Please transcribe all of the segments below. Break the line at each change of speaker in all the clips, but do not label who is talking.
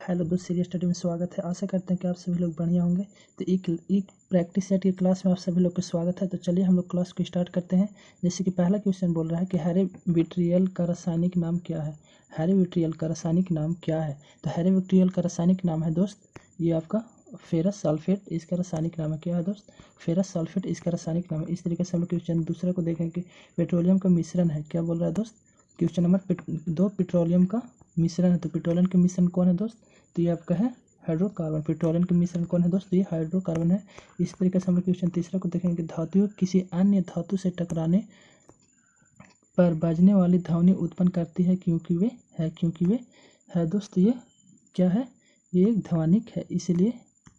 Hello दोस्त, serious study में स्वागत है। आशा करते हैं कि आप सभी लोग बढ़िया होंगे। तो एक प्रैक्टिस सेट की क्लास में आप सभी लोग का स्वागत है। तो चलिए हम लोग क्लास को स्टार्ट करते हैं। जैसे कि पहला क्वेश्चन बोल रहा है कि हैरी विट्रियल का रासायनिक नाम क्या है। हैरी विट्रियल का रासायनिक नाम क्या है? तो हैरी विट्रियल का रासायनिक नाम है दोस्त, ये आपका फेरस सल्फेट। इसका रासायनिक नाम है, क्या है दोस्त? फेरस सल्फेट इसका रासायनिक नाम है। इस तरीके से हम लोग क्वेश्चन दूसरे को देखें कि पेट्रोलियम का मिश्रण है, क्या बोल रहा है दोस्त? क्वेश्चन नंबर 2, पेट्रोलियम का मिश्रण है। तो पेट्रोलियम के मिश्रण कौन है दोस्त? तो ये आपका है हाइड्रोकार्बन। पेट्रोलियम के मिश्रण कौन है दोस्त? ये हाइड्रोकार्बन है। इस तरीके से हम लोग क्वेश्चन तीसरा को देखेंगे। धातु किसी अन्य धातु से टकराने पर बजने वाली ध्वनि उत्पन्न करती है क्योंकि वे है दोस्त, ये क्या है? ये एक ध्वनिक है, इसलिए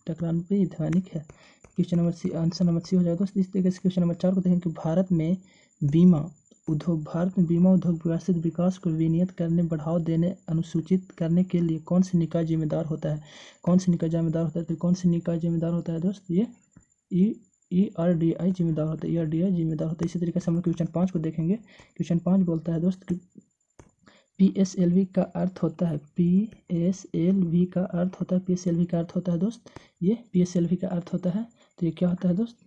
टकराने पर ये ध्वनिक है। Question number C, answer number C हो जाएगा दोस्त। इस तरीके से क्वेश्चन नंबर 4 को देखेंगे कि भारत में बीमा उद्योग व्यवस्थित विकास को विनियमित करने, बढ़ावा देने, अनुसूचित करने के लिए कौन सी निकाय जिम्मेदार होता है? कौन सी निकाय जिम्मेदार होता है? तो कौन सी निकाय जिम्मेदार होता है दोस्त? ये ERDI जिम्मेदार होता है। ERDI जिम्मेदार होता है। इसी तरीके से हम लोग क्वेश्चन 5 को देखेंगे। क्वेश्चन 5 बोलता है दोस्त कि PSLV का अर्थ होता है, PSLV का अर्थ होता है, PSLV का अर्थ होता है दोस्त, ये PSLV का अर्थ होता है। तो ये क्या होता है दोस्त?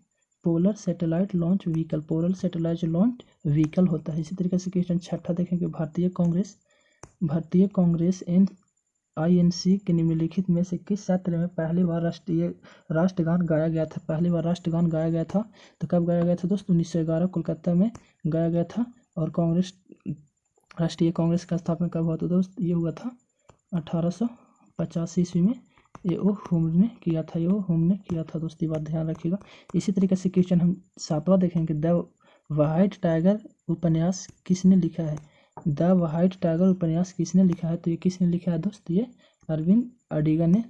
Polar satellite launch vehicle. Polar satellite launch vehicle होता है। इसी तरीके से क्वेश्चन 6 देखेंगे। भारतीय कांग्रेस INC के निम्नलिखित में से किस सत्र में पहली बार राष्ट्रगान गाया गया था? पहली बार राष्ट्रगान गाया गया था तो कब गाया गया था दोस्त? 1911 कोलकाता में गाया गया था। और राष्ट्रीय कांग्रेस का स्थापना कब हुआ था दोस्त? ये हुआ था 1885 ईस्वी में। ये हुम ने किया था दोस्त, ये बात ध्यान रखिएगा। इसी तरीके से क्वेश्चन हम 7वां देखेंगे। द व्हाइट टाइगर उपन्यास किसने लिखा है? द व्हाइट टाइगर उपन्यास किसने लिखा है? तो ये किसने लिखा है दोस्त? ये अरविंद अडिगा ने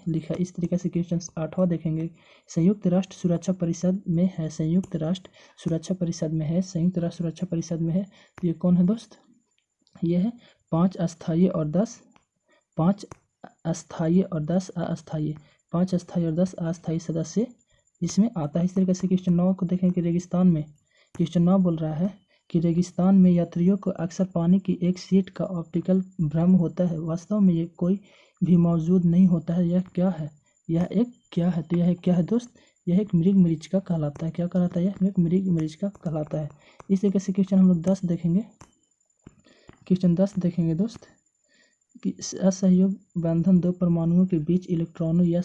लिखा। इस तरीके से क्वेश्चन 8वां देखेंगे। संयुक्त राष्ट्र सुरक्षा परिषद में है। संयुक्त राष्ट्र सुरक्षा परिषद में है। तो ये कौन है दोस्त? ये है 5 अस्थायी और 10 अस्थायी सदस्य इसमें आता है। इस तरीके से क्वेश्चन 9 को देखें कि क्वेश्चन 9 बोल रहा है कि रेगिस्तान में यात्रियों को अक्सर पानी की एक सीट का ऑप्टिकल भ्रम होता है, वास्तव में ये कोई भी मौजूद नहीं होता है। यह क्या है? तो यह क्या है दोस्त? यह एक मृग मरीचिका कहलाता है। क्या कहलाता है? यह एक मृग मरीचिका कहलाता है। इस तरीके से क्वेश्चन हम लोग 10 देखेंगे। क्वेश्चन 10 देखेंगे दोस्त कि असहयोग बंधन दो परमाणुओं के बीच इलेक्ट्रॉनों या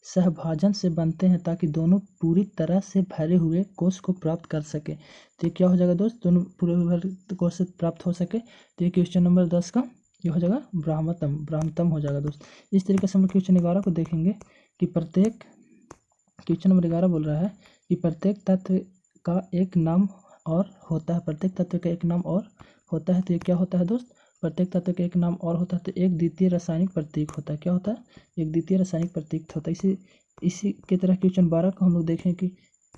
सहभाजन से बनते हैं ताकि दोनों पूरी तरह से भरे हुए कोश को प्राप्त कर सके। तो ये क्या हो जाएगा दोस्त? दोनों पूरे भरे कोश से प्राप्त हो सके। तो ये क्वेश्चन नंबर 10 का ये हो जाएगा ब्राह्मतम हो जाएगा दोस्त। इस तरीके से हम लोग क्वेश्चन 11 को देखेंगे कि क्वेश्चन नंबर 11 बोल रहा है कि प्रत्येक तत्व का एक नाम और होता है। तो ये क्या होता है दोस्त? प्रत्येक तत्व का एक नाम और होता है। तो एक द्वितीय रासायनिक प्रतीक होता है। क्या होता है? एक द्वितीय रासायनिक प्रतीक होता है। इसी की तरह क्वेश्चन 12 को हम लोग देखें कि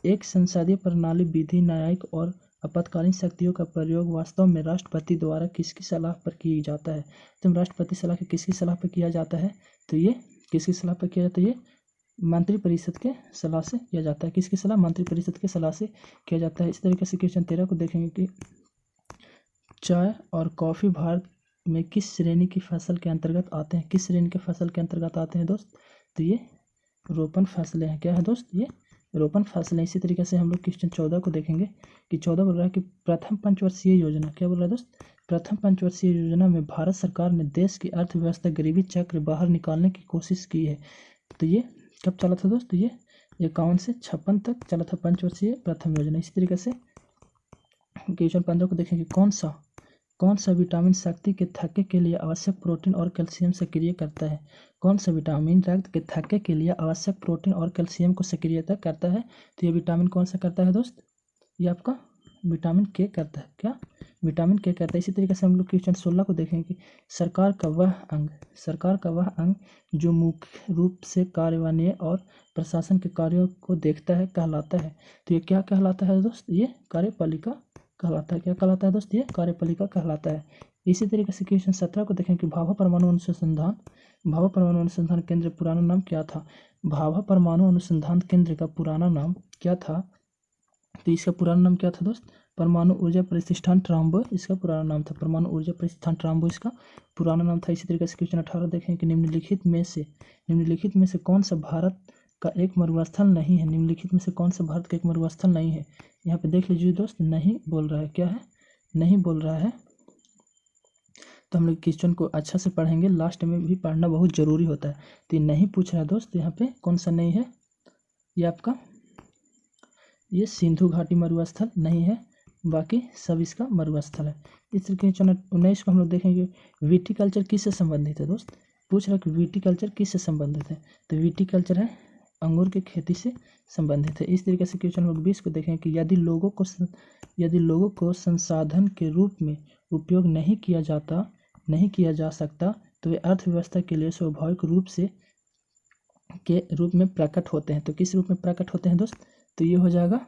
एक संसदीय प्रणाली विधि, न्यायिक और आपातकालीन शक्तियों का प्रयोग वास्तव में राष्ट्रपति द्वारा किसकी सलाह पर किया जाता है? तो राष्ट्रपति सलाह किसकी सलाह पर किया जाता है? तो ये किसकी सलाह पर किया जाता है? ये मंत्रिपरिषद के सलाह से किया जाता है। किसकी सलाह? मंत्रिपरिषद के सलाह से किया जाता है। इस तरीके से क्वेश्चन 13 को देखेंगे कि चाय और कॉफी भारत में किस श्रेणी की फसल के अंतर्गत आते हैं? किस श्रेणी के फसल के अंतर्गत आते हैं दोस्त? तो ये रोपण फसलें हैं। क्या है दोस्त? ये रोपण फसलें। इसी तरीके से हम लोग क्वेश्चन 14 को देखेंगे कि 14 बोल रहा है कि प्रथम पंचवर्षीय योजना। क्या बोल रहा है दोस्त? प्रथम पंचवर्षीय योजना में भारत सरकार ने देश की अर्थव्यवस्था गरीबी चक्र बाहर निकालने की कोशिश की है। तो ये कब चला था दोस्त? ये 51 से 56 तक चला था पंचवर्षीय प्रथम योजना। इसी तरीके से क्वेश्चन 15 को देखेंगे। कौन सा विटामिन शक्ति के थक्के के लिए आवश्यक प्रोटीन और कैल्शियम सक्रिय करता है? कौन सा विटामिन रक्त के थक्के के लिए आवश्यक प्रोटीन और कैल्शियम को सक्रियता करता है? तो ये विटामिन कौन सा करता है दोस्त? ये आपका विटामिन के करता है। क्या? विटामिन के करता है। इसी तरीके से हम लोग क्वेश्चन 16 को देखेंगे कि सरकार का वह अंग जो मुख्य रूप से कार्यान्वयन और प्रशासन के कार्यों को देखता है कहलाता है। तो ये क्या कहलाता है दोस्त? ये कार्यपालिका कहलाता है। क्या कहलाता है दोस्त? ये कार्यपालिका कहलाता है। इसी तरीके से क्वेश्चन 17 को देखें कि भाभा परमाणु अनुसंधान केंद्र पुराना नाम क्या था? भाभा परमाणु अनुसंधान केंद्र का पुराना नाम क्या था? तो इसका पुराना नाम क्या था दोस्त? परमाणु ऊर्जा प्रतिष्ठान ट्राम्बो इसका पुराना नाम था। परमाणु ऊर्जा प्रतिष्ठान ट्राम्बो इसका पुराना नाम था। इसी तरीके से क्वेश्चन 18 देखें कि निम्नलिखित में से कौन सा भारत का एक मरुस्थल नहीं है। निम्नलिखित में से कौन सा भारत का एक मरुस्थल नहीं है। यहाँ पे देख लीजिए दोस्त, नहीं बोल रहा है। क्या है? नहीं बोल रहा है। तो हम लोग क्वेश्चन को अच्छा से पढ़ेंगे, लास्ट में भी पढ़ना बहुत जरूरी होता है। तो ये नहीं पूछ रहा है दोस्त, यहाँ पे कौन सा नहीं है। ये आपका ये सिंधु घाटी मरुस्थल नहीं है, बाकी सब इसका मरुस्थल है। इस क्वेश्चन 19 को हम लोग देखेंगे, विटीकल्चर किससे संबंधित है। दोस्त पूछ रहा है कि विटीकल्चर किससे संबंधित है। तो विटीकल्चर है अंगूर की खेती से संबंधित है। इस तरीके से क्वेश्चन नंबर 20 को देखें कि यदि लोगों को संसाधन के रूप में उपयोग नहीं किया जा सकता तो वे अर्थव्यवस्था के लिए स्वाभाविक रूप में प्रकट होते हैं। तो किस रूप में प्रकट होते हैं दोस्त? तो ये हो जाएगा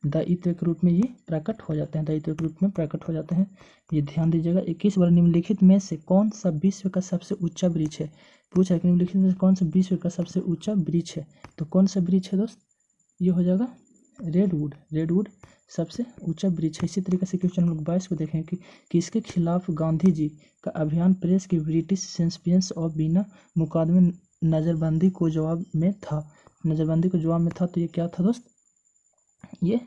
दायित्व के रूप में ये प्रकट हो जाते हैं। दायित्व के रूप में प्रकट हो जाते हैं, ये ध्यान दीजिएगा। 21 बार निम्नलिखित में से कौन सा विश्व का सबसे ऊंचा वृक्ष है। पूछा कि निम्नलिखित में से कौन सा विश्व का सबसे ऊंचा वृक्ष है। तो कौन सा वृक्ष है दोस्त? ये हो जाएगा रेडवुड सबसे ऊंचा वृक्ष है। इसी तरीके से क्वेश्चन नंबर 22 को देखें कि किसके खिलाफ गांधी जी का अभियान प्रेस की ब्रिटिश सस्पेंस और बिना मुकदमे नजरबंदी को जवाब में था। तो ये क्या था दोस्त? ये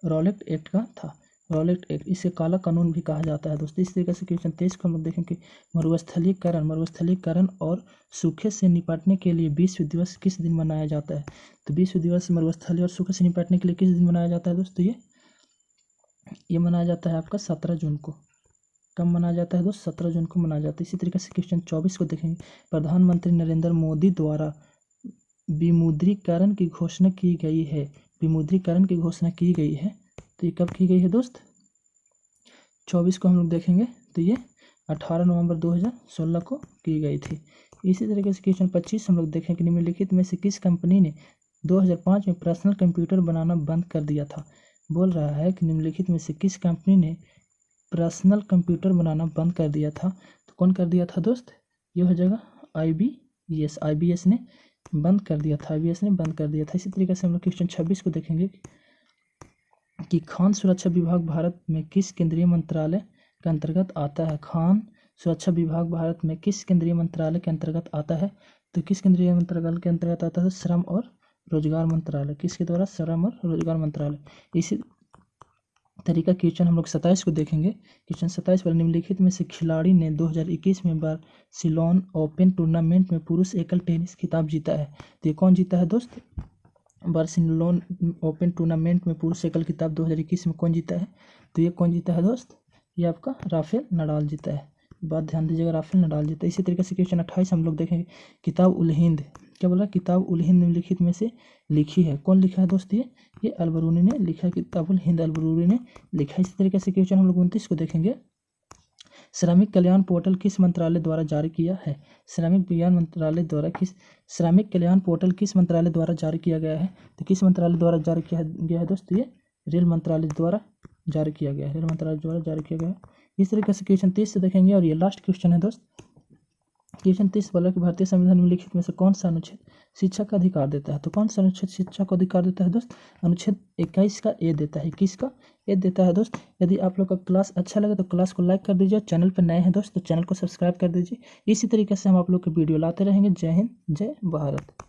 रॉलेट एक्ट का था। रॉलेट एक्ट, इसे काला कानून भी कहा जाता है दोस्तों। इस तरीके से क्वेश्चन 23 को हम लोग देखें कि मरुस्थलीकरण और सूखे से निपटने के लिए विश्व दिवस किस दिन मनाया जाता है। तो विश्व दिवस मरुस्थली और सूखे से निपटने के लिए किस दिन मनाया जाता है दोस्तों? ये मनाया जाता है आपका 17 जून को। कब मनाया जाता है दोस्त? 17 जून को मनाया जाता है। इसी तरीके से क्वेश्चन 24 को देखेंगे, प्रधानमंत्री नरेंद्र मोदी द्वारा विमुद्रीकरण की घोषणा की गई है। तो ये कब की गई है दोस्त? 24 को हम लोग देखेंगे तो ये 18 नवंबर 2016 को की गई थी। इसी तरीके से क्वेश्चन 25 हम लोग देखें कि निम्नलिखित में से किस कंपनी ने 2005 में पर्सनल कंप्यूटर बनाना बंद कर दिया था। बोल रहा है कि निम्नलिखित में से किस कंपनी ने पर्सनल कंप्यूटर बनाना बंद कर दिया था। तो कौन कर दिया था दोस्त? ये हो जाएगा IBS ने बंद कर दिया था। इसी तरीके से हम लोग क्वेश्चन 26 को देखेंगे कि खान सुरक्षा विभाग भारत में किस केंद्रीय मंत्रालय के अंतर्गत आता है। खान सुरक्षा विभाग भारत में किस केंद्रीय मंत्रालय के अंतर्गत आता है। तो किस केंद्रीय मंत्रालय के अंतर्गत आता है? श्रम और रोजगार मंत्रालय। किसके द्वारा? श्रम और रोजगार मंत्रालय। इसी तरीका क्वेश्चन हम लोग 27 को देखेंगे। क्वेश्चन 27 पर निम्नलिखित में से खिलाड़ी ने 2021 में बार्सिलोना ओपन टूर्नामेंट में पुरुष एकल टेनिस खिताब जीता है। तो ये कौन जीता है दोस्त? बार्सिलोना ओपन टूर्नामेंट में पुरुष एकल खिताब 2021 में कौन जीता है? तो ये कौन जीता है दोस्त? ये आपका राफेल नडाल जीता है। बात ध्यान दीजिएगा, राफेल नडाल जीता है। इसी तरीके से क्वेश्चन 28 हम लोग देखेंगे, किताब उल हिंद। क्या बोला? किताब उल हिंद निम्नलिखित में से लिखी है। कौन लिखा है दोस्त? ये अलबरूनी ने लिखा है। किताब उल हिंद अलबरूनी ने लिखा है। इसी तरीके से क्वेश्चन हम लोग 29 को देखेंगे, श्रमिक कल्याण पोर्टल किस मंत्रालय द्वारा जारी किया है। श्रमिक कल्याण पोर्टल किस मंत्रालय द्वारा जारी किया गया है। तो किस मंत्रालय द्वारा जारी किया गया है दोस्तों? ये रेल मंत्रालय द्वारा जारी किया गया है। इस तरीके से क्वेश्चन 30 से देखेंगे और ये लास्ट क्वेश्चन है दोस्त। क्वेश्चन 30 बोला कि भारतीय संविधान में लिखित में से कौन सा अनुच्छेद शिक्षा का अधिकार देता है। तो कौन सा अनुच्छेद शिक्षा को अधिकार देता है दोस्त? अनुच्छेद 21 का ए देता है। किसका ए देता है दोस्त? यदि आप लोग का क्लास अच्छा लगे तो क्लास को लाइक कर दीजिए। चैनल पर नए हैं दोस्त तो चैनल को सब्सक्राइब कर दीजिए। इसी तरीके से हम आप लोग के वीडियो लाते रहेंगे। जय हिंद, जय भारत।